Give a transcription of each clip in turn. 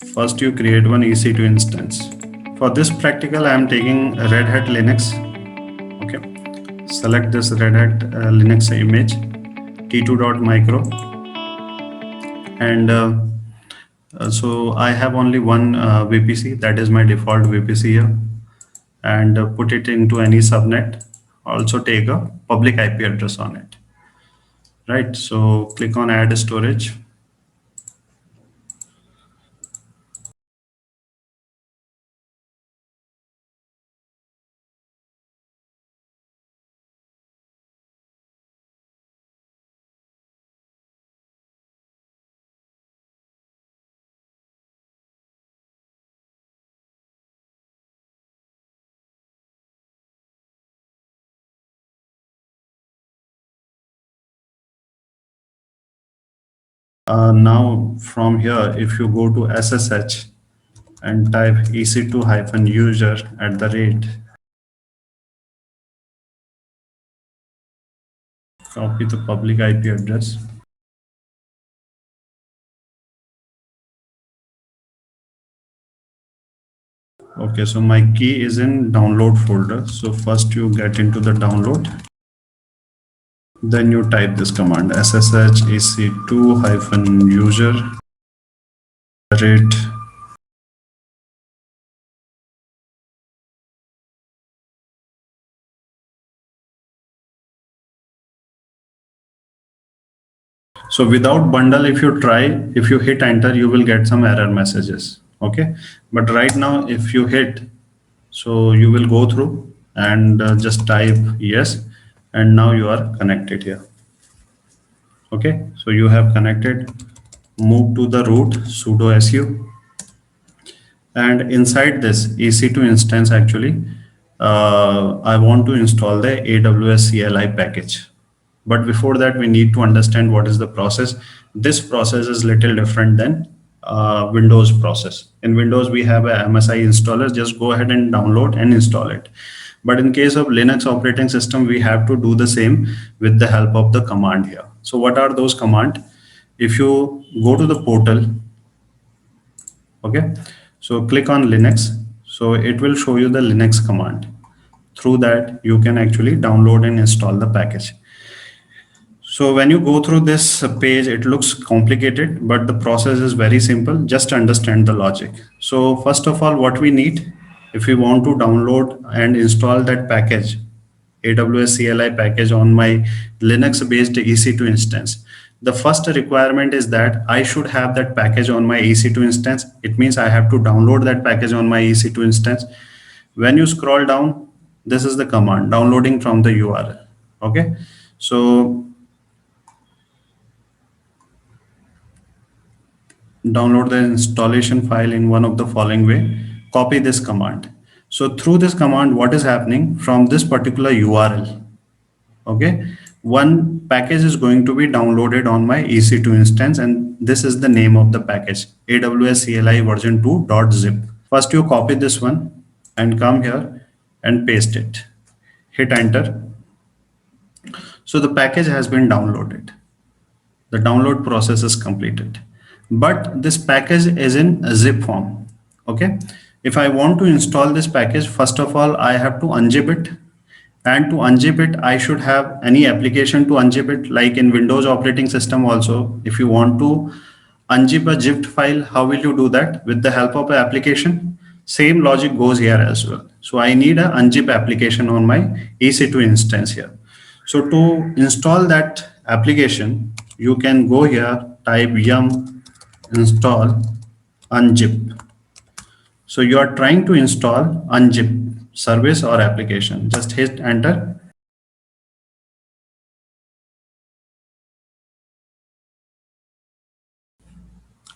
First, you create one EC2 instance. For this practical, I am taking Red Hat Linux. Okay, select this Red Hat Linux image, t2.micro, and so I have only one VPC, that is my default VPC here, and put it into any subnet. Also take a public IP address on it. Right, so click on add storage. Now from here, if you go to SSH and type ec2-user at the rate, copy the public IP address. Okay, so my key is in download folder. So first you get into the download. Then you type this command ssh ec2-user rate. So without bundle, if you try, if you hit enter, you will get some error messages. Okay, but right now if you hit, so you will go through and just type yes, and now you are connected here. Okay, so you have connected. Move to the root sudo su, and inside this EC2 instance, actually I want to install the AWS CLI package. But before that, we need to understand what is the process. This process is little different than Windows process. In Windows, we have a MSI installer. Just go ahead and download and install it. But in case of Linux operating system, we have to do the same with the help of the command here. So what are those commands? If you go to the portal, okay, so click on Linux. So it will show you the Linux command. Through that, you can actually download and install the package. So when you go through this page, it looks complicated, but the process is very simple. Just understand the logic. So first of all, what we need, if we want to download and install that package, AWS CLI package on my Linux based EC2 instance, the first requirement is that I should have that package on my EC2 instance. It means I have to download that package on my EC2 instance. When you scroll down, this is the command, downloading from the URL. Okay, so download the installation file in one of the following way. Copy this command. So through this command, what is happening from this particular URL? Okay, one package is going to be downloaded on my EC2 instance, and this is the name of the package, AWS CLI version 2.zip. First, you copy this one and come here and paste it. Hit enter. So the package has been downloaded. The download process is completed, but this package is in a zip form. Okay, if I want to install this package, first of all I have to unzip it, and to unzip it I should have any application to unzip it. Like in Windows operating system also, if you want to unzip a zipped file, how will you do that? With the help of an application. Same logic goes here as well. So I need a unzip application on my EC2 instance here. So to install that application, you can go here, type yum install unzip. So you are trying to install unzip service or application. Just hit enter.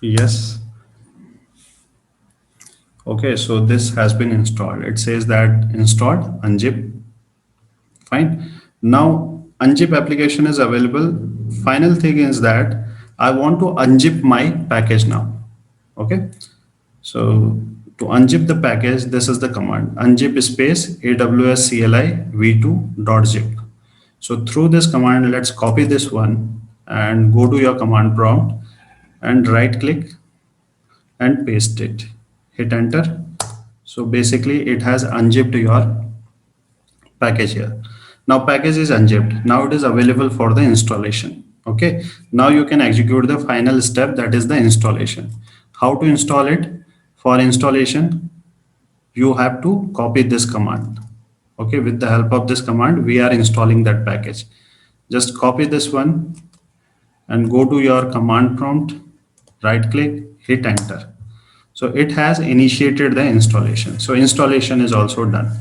Yes. Okay, so this has been installed. It says that installed unzip. Fine. Now unzip application is available. Final thing is that I want to unzip my package now. Okay. So to unzip the package, this is the command, unzip space AWS CLI v2.zip. So through this command, let's copy this one and go to your command prompt and right click, and paste it. Hit enter. So basically it has unzipped your package here. Now package is unzipped. Now it is available for the installation. Okay. Now you can execute the final step, that is the installation. How to install it? For installation, you have to copy this command. Okay. With the help of this command, we are installing that package. Just copy this one and go to your command prompt, right click, hit enter. So it has initiated the installation. So installation is also done.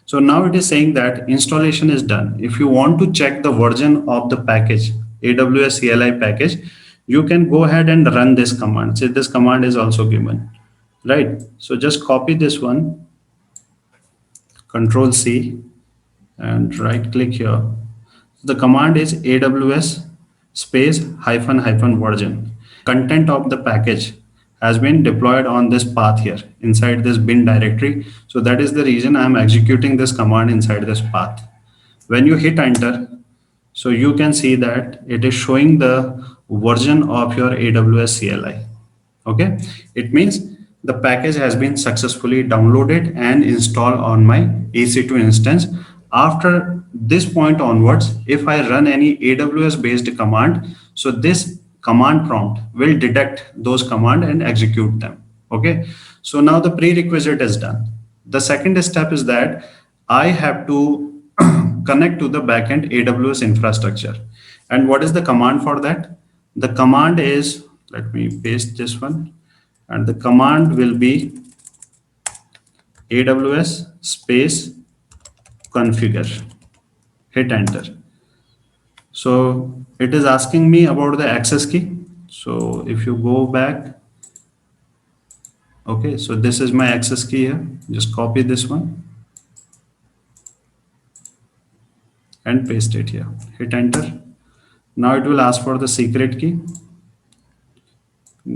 So now it is saying that installation is done. If you want to check the version of the package, AWS CLI package, you can go ahead and run this command. So this command is also given, right? So just copy this one, Control C, and right click here. The command is AWS space hyphen hyphen version. Content of the package has been deployed on this path here inside this bin directory. So that is the reason I am executing this command inside this path. When you hit enter, so you can see that it is showing the version of your AWS CLI. Okay, it means the package has been successfully downloaded and installed on my EC2 instance. After this point onwards, if I run any AWS based command, so this command prompt will detect those command and execute them. Okay, so now the prerequisite is done. The second step is that I have to connect to the backend AWS infrastructure. And what is the command for that? The command is, let me paste this one, and the command will be AWS space configure. Hit enter. So it is asking me about the access key. So if you go back, okay, so this is my access key here. Just copy this one and paste it here. Hit enter. Now it will ask for the secret key.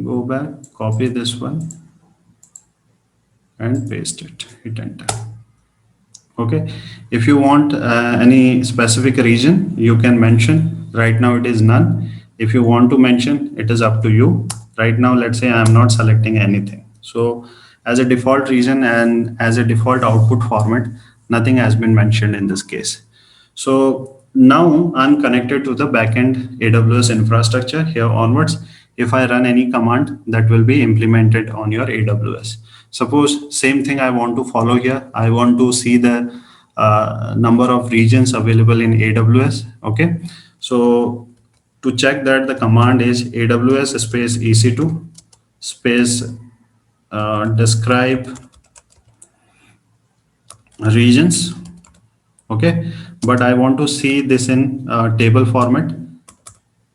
Go back, copy this one and paste it. Hit enter. Okay, if you want any specific region, you can mention. Right now it is none. If you want to mention, it is up to you. Right now, let's say I am not selecting anything. So as a default region and as a default output format, nothing has been mentioned in this case. So now I'm connected to the backend AWS infrastructure. Here onwards, if I run any command, that will be implemented on your AWS. Suppose same thing I want to follow here. I want to see the number of regions available in AWS. Okay, so to check that, the command is AWS space EC2 space describe regions. Okay, but I want to see this in table format.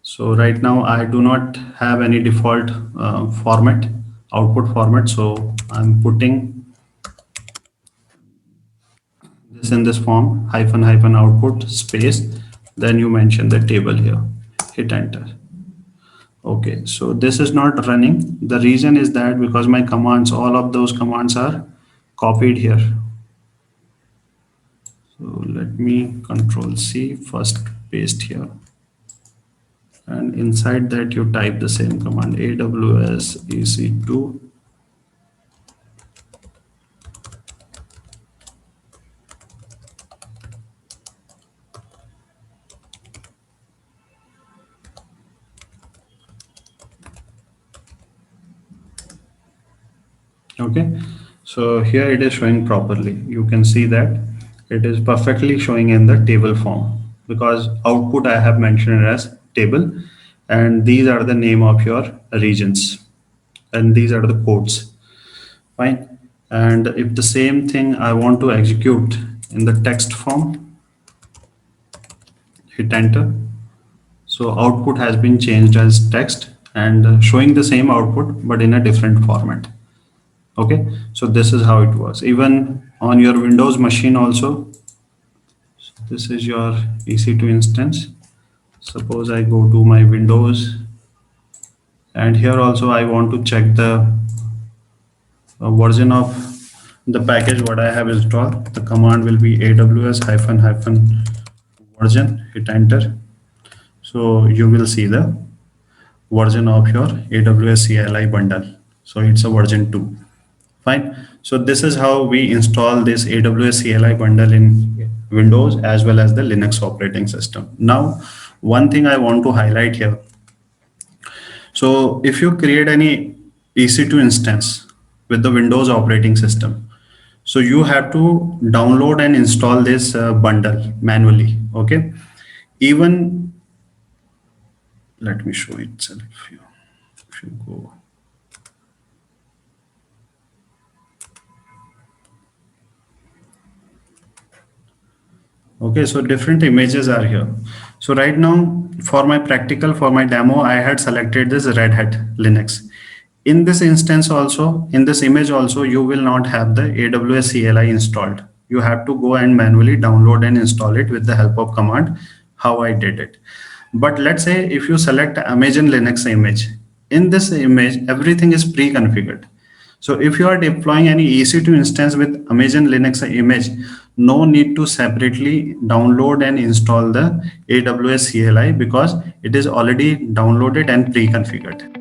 So right now I do not have any default format, output format. So I'm putting this in this form, hyphen hyphen output space. Then you mention the table here. Hit enter. Okay, so this is not running. The reason is that because my commands, all of those commands are copied here. So let me Control C, first paste here. And inside that you type the same command, AWS EC2 okay. So here it is showing properly. You can see that it is perfectly showing in the table form because output I have mentioned as table, and these are the name of your regions and these are the codes. Fine. And if the same thing I want to execute in the text form, hit enter. So output has been changed as text and showing the same output but in a different format. Okay, so this is how it works. Even on your Windows machine also. So this is your EC2 instance. Suppose I go to my Windows, and here also I want to check the version of the package what I have installed. The command will be AWS hyphen hyphen version. Hit enter. So you will see the version of your AWS CLI bundle. So it's a version 2. Fine. So this is how we install this AWS CLI bundle in Windows as well as the Linux operating system. Now, one thing I want to highlight here. So if you create any EC2 instance with the Windows operating system, so you have to download and install this bundle manually. Okay. Even let me show itself here. If you go. Okay, so different images are here. So right now, for my practical, for my demo, I had selected this Red Hat Linux. In this instance also, in this image also, you will not have the AWS CLI installed. You have to go and manually download and install it with the help of command, how I did it. But let's say if you select Amazon Linux image, in this image, everything is pre-configured. So if you are deploying any EC2 instance with Amazon Linux image, no need to separately download and install the AWS CLI because it is already downloaded and pre-configured.